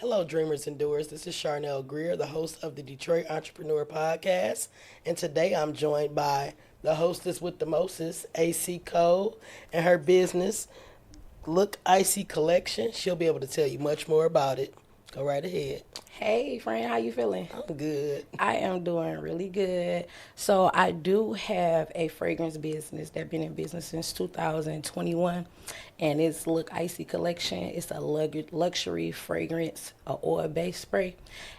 Hello, dreamers and doers. This is Charnel Greer, the host of the Detroit Entrepreneur Podcast. And today I'm joined by the hostess with the mostest, AC Cole, and her business, Look Icy Collection. She'll be able to tell you much more about it. Go right ahead. Hey, friend, how you feeling? I'm good. I am doing really good. So I do have a fragrance business that's been in business since 2021, and it's Look Icy Collection. It's a luxury fragrance, a oil-based spray,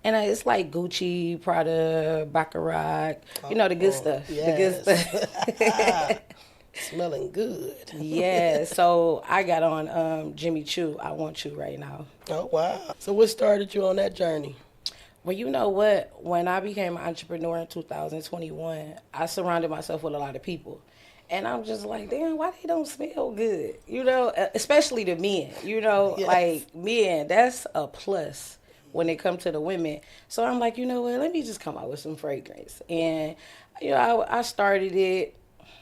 and it's like Gucci, Prada, Baccarat, the good stuff. Yes. The good stuff. Smelling good. Yeah, so I got on Jimmy Choo. I Want You right now. Oh, wow. So what started you on that journey? Well, you know what? When I became an entrepreneur in 2021, I surrounded myself with a lot of people. And I'm just like, damn, why they don't smell good? Especially the men. Yes. Like men, that's a plus when it comes to the women. So I'm like, you know what? Let me just come out with some fragrance. And, I started it,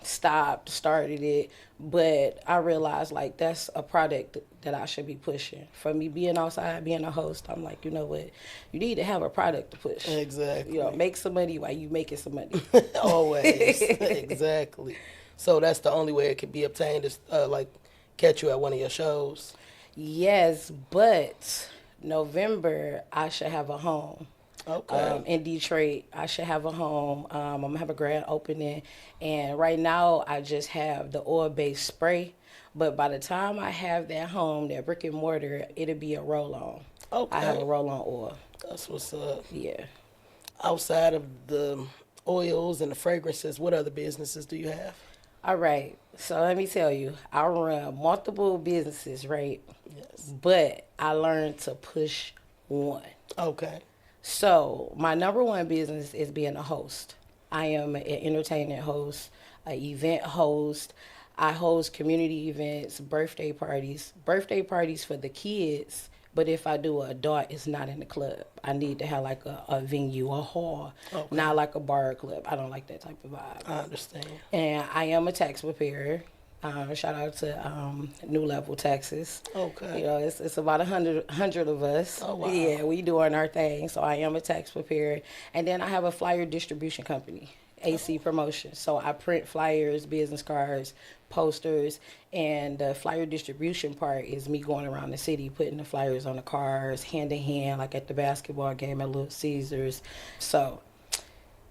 started it, but I realized like that's a product that I should be pushing. For me being outside, being a host, I'm like, you know what, you need to have a product to push. Exactly. Make some money while you making some money. Always. Exactly. So that's the only way it could be obtained is like catch you at one of your shows. Yes, but November I should have a home. Okay. In Detroit, I should have a home. I'm gonna have a grand opening, and right now I just have the oil-based spray. But by the time I have that home, that brick and mortar, it'll be a roll-on. Okay. I have a roll-on oil. That's what's up. Yeah. Outside of the oils and the fragrances, what other businesses do you have? All right. So let me tell you, I run multiple businesses, right? Yes. But I learned to push one. Okay. So my number one business is being a host. I am an entertainment host, an event host. I host community events, birthday parties for the kids. But if I do an adult, it's not in the club. I need to have like a venue, a hall, Okay. not like a bar or club. I don't like that type of vibe. I understand. And I am a tax preparer. Shout out to New Level, Texas. Okay. It's about 100 of us. Oh, wow. Yeah, we doing our thing. So I am a tax preparer. And then I have a flyer distribution company, AC Promotion. So I print flyers, business cards, posters, and the flyer distribution part is me going around the city, putting the flyers on the cars, hand in hand, like at the basketball game at Little Caesars. So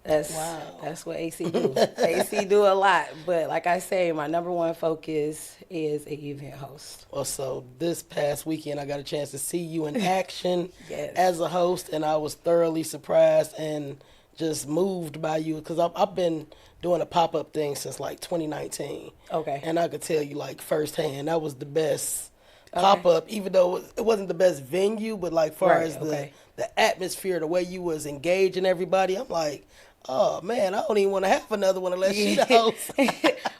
that's what AC do. AC do a lot, but like I say, my number one focus is an event host. Well, so this past weekend, I got a chance to see you in action Yes. as a host, and I was thoroughly surprised and just moved by you because I've been doing a pop-up thing since like 2019. Okay. And I could tell you like firsthand, that was the best pop-up, even though it wasn't the best venue, but like far Right, as okay. the atmosphere, the way you was engaging everybody, I'm like, oh man, I don't even want to have another one unless she the host.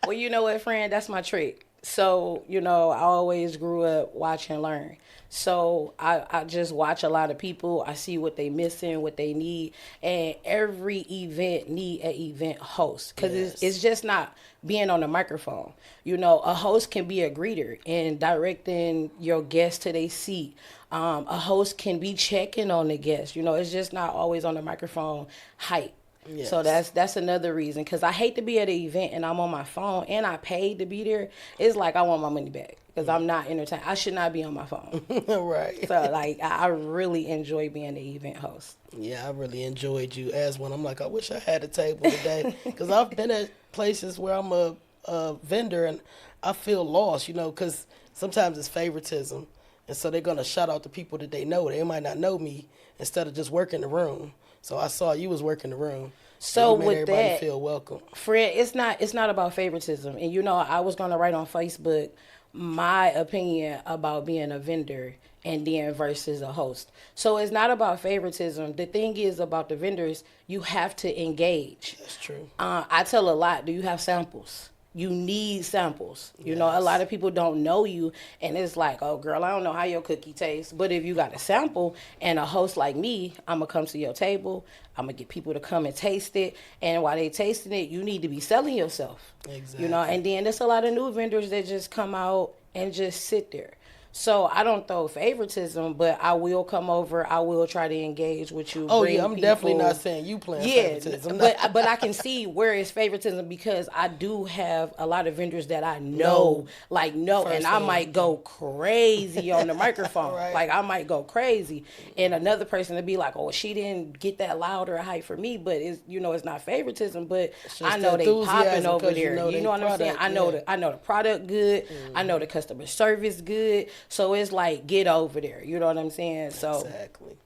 Well, you know what, friend? That's my trick. So, I always grew up watch and learn. So I just watch a lot of people. I see what they missing, what they need. And every event need an event host. Because Yes. it's just not being on the microphone. A host can be a greeter and directing your guests to their seat. A host can be checking on the guests. It's just not always on the microphone hype. Yes. So that's another reason, because I hate to be at an event and I'm on my phone and I paid to be there. It's like I want my money back because I'm not entertained. I should not be on my phone. Right. So like I really enjoy being the event host. Yeah, I really enjoyed you as one. I'm like, I wish I had a table today because I've been at places where I'm a vendor and I feel lost, because sometimes it's favoritism. And so they're going to shout out the people that they know. They might not know me instead of just working the room. So I saw you was working the room. So you made with everybody that, feel welcome. Fred, it's not about favoritism. And I was gonna write on Facebook my opinion about being a vendor and then versus a host. So it's not about favoritism. The thing is about the vendors, you have to engage. That's true. I tell a lot, do you have samples? You need samples. A lot of people don't know you, and it's like, oh, girl, I don't know how your cookie tastes. But if you got a sample and a host like me, I'm going to come to your table. I'm going to get people to come and taste it. And while they tasting it, you need to be selling yourself. Exactly. And then there's a lot of new vendors that just come out and just sit there. So I don't throw favoritism, but I will come over. I will try to engage with you. Oh bring yeah, I'm people. definitely not saying you playing favoritism. but I can see where it's favoritism because I do have a lot of vendors that I know, and I might go crazy on the microphone. Right. Like I might go crazy, and another person to be like, "Oh, she didn't get that loud or high for me," but it's not favoritism. But I know they popping over there. You know what I'm saying? I know the product good. I know the customer service good. So it's like, get over there. You know what I'm saying? So exactly.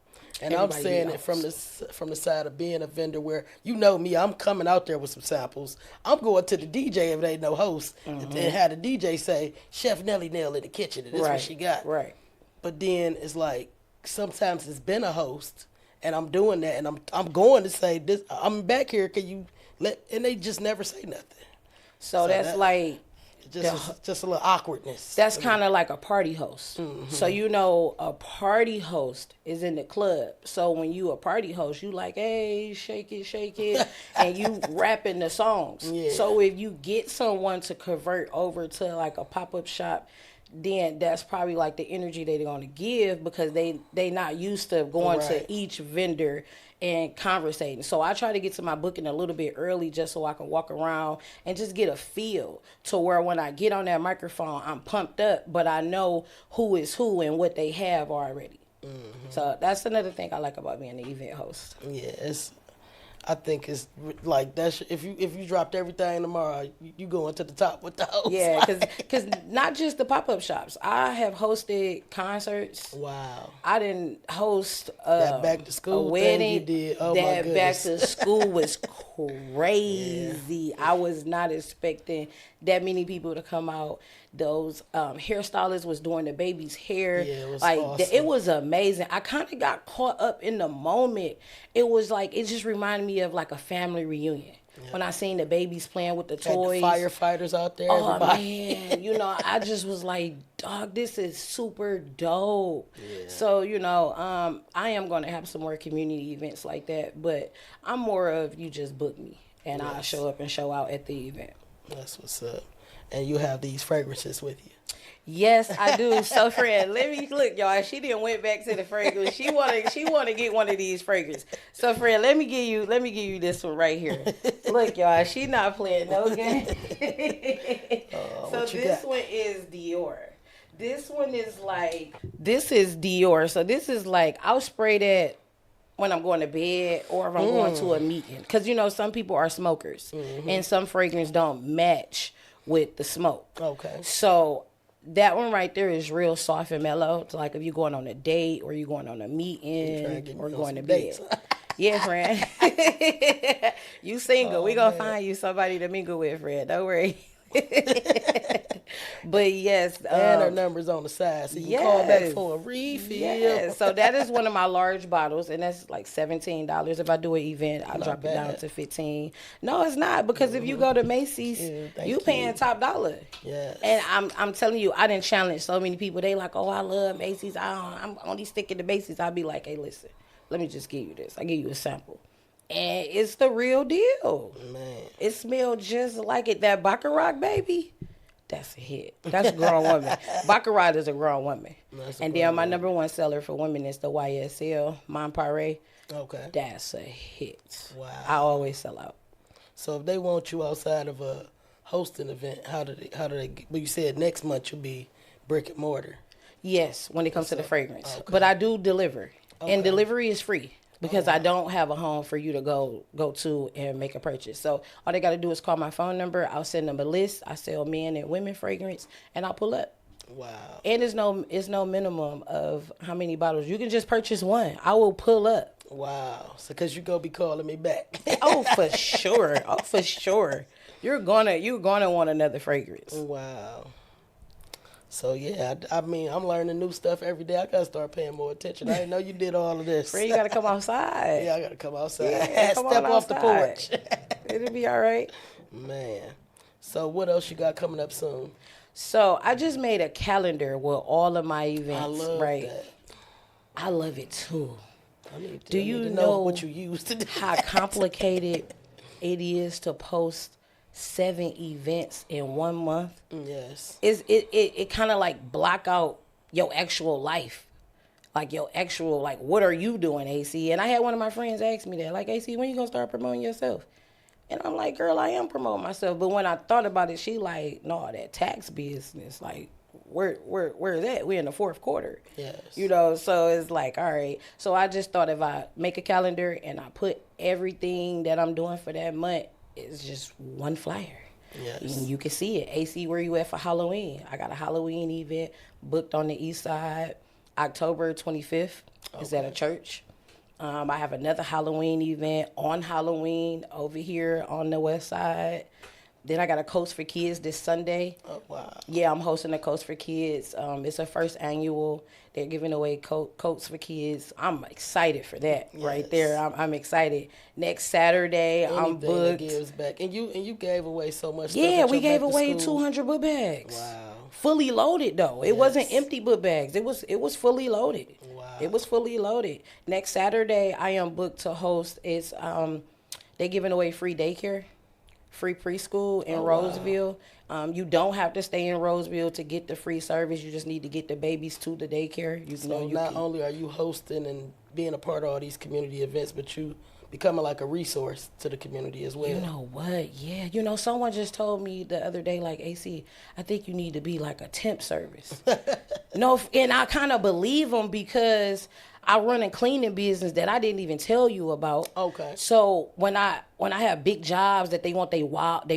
And I'm saying it from the side of being a vendor where, you know me, I'm coming out there with some samples. I'm going to the DJ if they no host and have the DJ say, Chef Nelly Nail in the kitchen, and this is what she got. Right. But then it's like, sometimes it's been a host, and I'm doing that, and I'm going to say, this. I'm back here, can you and they just never say nothing. So that's like... Just a little awkwardness. That's kind of like a party host. So a party host is in the club. So when you a party host, you like, hey, shake it, and you rapping the songs. Yeah. So if you get someone to convert over to like a pop-up shop, then that's probably like the energy they're going to give because they not used to going to each vendor and conversating. So I try to get to my booking a little bit early just so I can walk around and just get a feel to where when I get on that microphone, I'm pumped up, but I know who is who and what they have already. So that's another thing I like about being an event host. Yeah, I think it's like that's if you dropped everything tomorrow, you going to the top with the host. Yeah, because not just the pop-up shops. I have hosted concerts. Wow. I didn't host that back to school a wedding. Thing you did. Oh that my goodness. Back to school was crazy. Yeah. I was not expecting that many people to come out. Those hairstylists was doing the baby's hair. Yeah, it was like awesome. It was amazing. I kind of got caught up in the moment. It was like it just reminded me of like a family reunion. Yeah. When I seen the babies playing with the toys, the firefighters out there. Oh everybody. Man, I just was like, dog, this is super dope. Yeah. So I am gonna have some more community events like that, but I'm more of you just book me and I'll show up and show out at the event. That's what's up. And you have these fragrances with you. Yes, I do. So, friend, let me look, y'all. She didn't went back to the fragrance. She wanna get one of these fragrances. So, friend, let me give you this one right here. Look, y'all. She not playing no game. So this one is Dior. This one is this is Dior. So this is I'll spray that when I'm going to bed or if I'm going to a meeting. Because, some people are smokers. And some fragrance don't match with the smoke. Okay. So that one right there is real soft and mellow. It's like if you're going on a date or you're going on a meeting or going to bed. Yeah, friend. You single. We gonna find you somebody to mingle with, friend. Don't worry. But yes, and her number's on the side, so you can call back for a refill. Yes. So that is one of my large bottles, and that's like $17. If I do an event, I'll drop it down to $15. No, it's not, because if you go to Macy's, you paying top dollar. Yes. And I'm telling you, I didn't challenge so many people. They like, oh, I love Macy's. I'm only sticking to Macy's. I'll be like, hey, listen, let me just give you this. I give you a sample. And it's the real deal. Man. It smells just like it. That Baccarat, baby, that's a hit. That's a grown woman. Baccarat is a grown woman. And then my number one seller for women is the YSL, Monpare. Okay. That's a hit. Wow. I always sell out. So if they want you outside of a hosting event, how do they, well, you said next month you'll be brick and mortar. Yes, when it comes to the fragrance. Okay. But I do deliver. Okay. And delivery is free. Because I don't have a home for you to go to and make a purchase. So all they got to do is call my phone number. I'll send them a list. I sell men and women fragrance, and I'll pull up. Wow. And it's no minimum of how many bottles. You can just purchase one. I will pull up. Wow. So because you going to be calling me back. Oh, for sure. Oh, for sure. You're gonna want another fragrance. Wow. So, yeah, I mean, I'm learning new stuff every day. I got to start paying more attention. I didn't know you did all of this. Friend, you got to come outside. Yeah, I got to come outside. Yeah, Step off the porch. It'll be all right. Man. So, what else you got coming up soon? So, I just made a calendar with all of my events. I love that. I love it, too. Do you know what you use to do? How complicated it is to post 7 events in 1 month? Yes. It kind of like block out your actual life. Like your actual, like, what are you doing, AC? And I had one of my friends ask me that, like, AC, when you gonna start promoting yourself? And I'm like, girl, I am promoting myself. But when I thought about it, she like, no, that tax business, like, where is that? We're in the fourth quarter. Yes. You know, so it's like, all right. So I just thought if I make a calendar and I put everything that I'm doing for that month, it's just one flyer. Yes. And you can see it. AC, where you at for Halloween? I got a Halloween event booked on the east side, October 25th. It's at a church. I have another Halloween event on Halloween over here on the west side. Then I got a Coast for Kids this Sunday. Oh, wow. Yeah, I'm hosting a Coast for Kids. It's a first annual. They're giving away coats for kids. I'm excited for that right there. I'm excited. Next Saturday, I'm booked. That gives back. And you gave away so much stuff. Yeah, we gave away 200 book bags. Wow. Fully loaded though. It wasn't empty book bags. It was fully loaded. Wow. It was fully loaded. Next Saturday, I am booked to host. It's they're giving away free daycare, free preschool in Roseville. You don't have to stay in Roseville to get the free service. You just need to get the babies to the daycare. Not only are you hosting and being a part of all these community events, but you becoming like a resource to the community as well. You know what? Yeah. You know, someone just told me the other day, like, AC, I think you need to be like a temp service. No, and I kind of believe them because I run a cleaning business that I didn't even tell you about. Okay. So when I have big jobs that they want they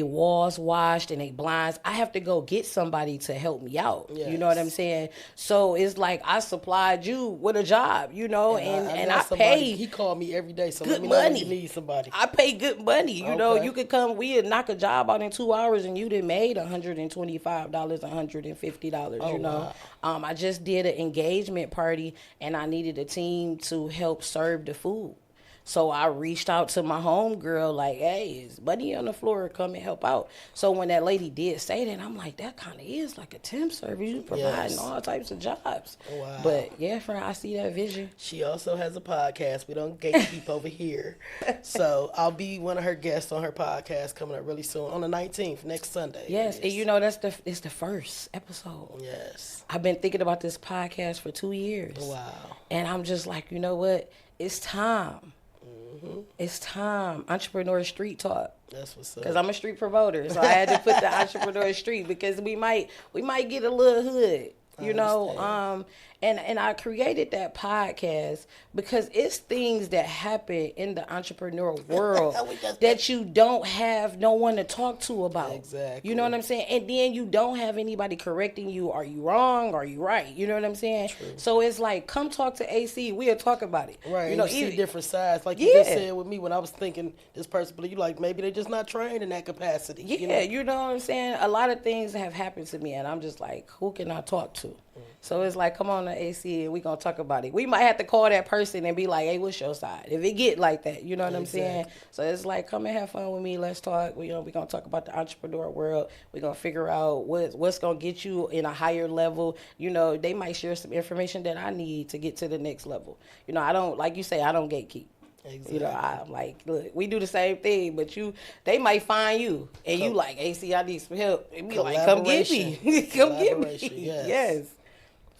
walls washed and they blinds, I have to go get somebody to help me out. Yes. You know what I'm saying? So it's like I supplied you with a job, you know, and I pay. He called me every day, so good let me money. know when you need somebody. I pay good money. You know, you could come, we'd knock a job out in 2 hours and you done made $125, $150, you know. Wow. I just did an engagement party and I needed a team to help serve the food. So I reached out to my homegirl, like, hey, is Buddy on the floor? Come and help out. So when that lady did say that, I'm like, that kind of is like a temp service. You providing all types of jobs. Wow. But yeah, friend, I see that vision. She also has a podcast. We don't gatekeep over here. So I'll be one of her guests on her podcast coming up really soon on the 19th, next Sunday. Yes, and you know, it's the first episode. Yes. I've been thinking about this podcast for 2 years. Wow. And I'm just like, you know what? It's time. Mm-hmm. It's time. Entrepreneur street talk. That's what's up. Because I'm a street promoter, so I had to put the entrepreneur street because we might get a little hood, you know. And I created that podcast because it's things that happen in the entrepreneur world that you don't have no one to talk to about. Exactly. You know what I'm saying? And then you don't have anybody correcting you. Are you wrong? Are you right? You know what I'm saying? True. So it's like, come talk to AC. We'll talk about it. Right. You know, you see different sides. Like you just said with me when I was thinking this person, but you like maybe they're just not trained in that capacity. Yeah, you know what I'm saying? A lot of things have happened to me, and I'm just like, who can I talk to? So it's like, come on to AC and we gonna talk about it. We might have to call that person and be like, hey, what's your side? If it get like that, you know what I'm saying? So it's like, come and have fun with me. Let's talk. We gonna talk about the entrepreneur world. We gonna figure out what's gonna get you in a higher level. You know, they might share some information that I need to get to the next level. You know, I don't, like you say, I don't gatekeep. Exactly. You know, I'm like, look, we do the same thing, but they might find you and you like, AC, I need some help. And be like, come get me. Come get me. Yes.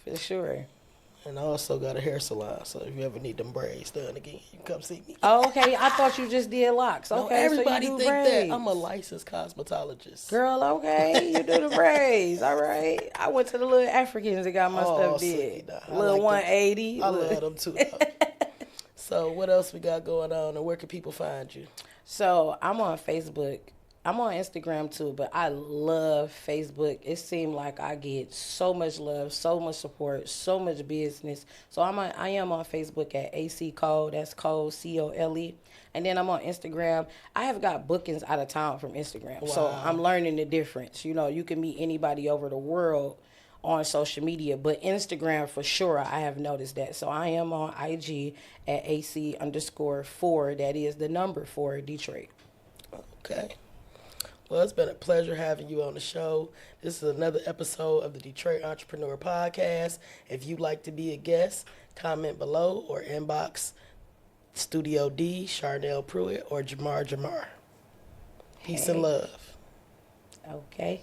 For sure. And I also got a hair salon, so if you ever need them braids done again, you can come see me. Oh, okay. I thought you just did locks. Okay, no, everybody so you do think braids. that. I'm a licensed cosmetologist. Girl, okay. You do the braids. All right. I went to the little Africans that got my stuff did. Little like 180. I love them too. So what else we got going on, and where can people find you? So I'm on Facebook. I'm on Instagram too, but I love Facebook. It seemed like I get so much love, so much support, so much business. So I am on Facebook at AC Cole. That's Cole, Cole. And then I'm on Instagram. I have got bookings out of town from Instagram. Wow. So I'm learning the difference. You know, you can meet anybody over the world on social media, but Instagram for sure, I have noticed that. So I am on IG at AC_4. That is the number 4 Detroit. Okay. Well, it's been a pleasure having you on the show. This is another episode of the Detroit Entrepreneur Podcast. If you'd like to be a guest, comment below or inbox Studio D, Charnel Pruitt, or Jamar. Peace and love. Okay.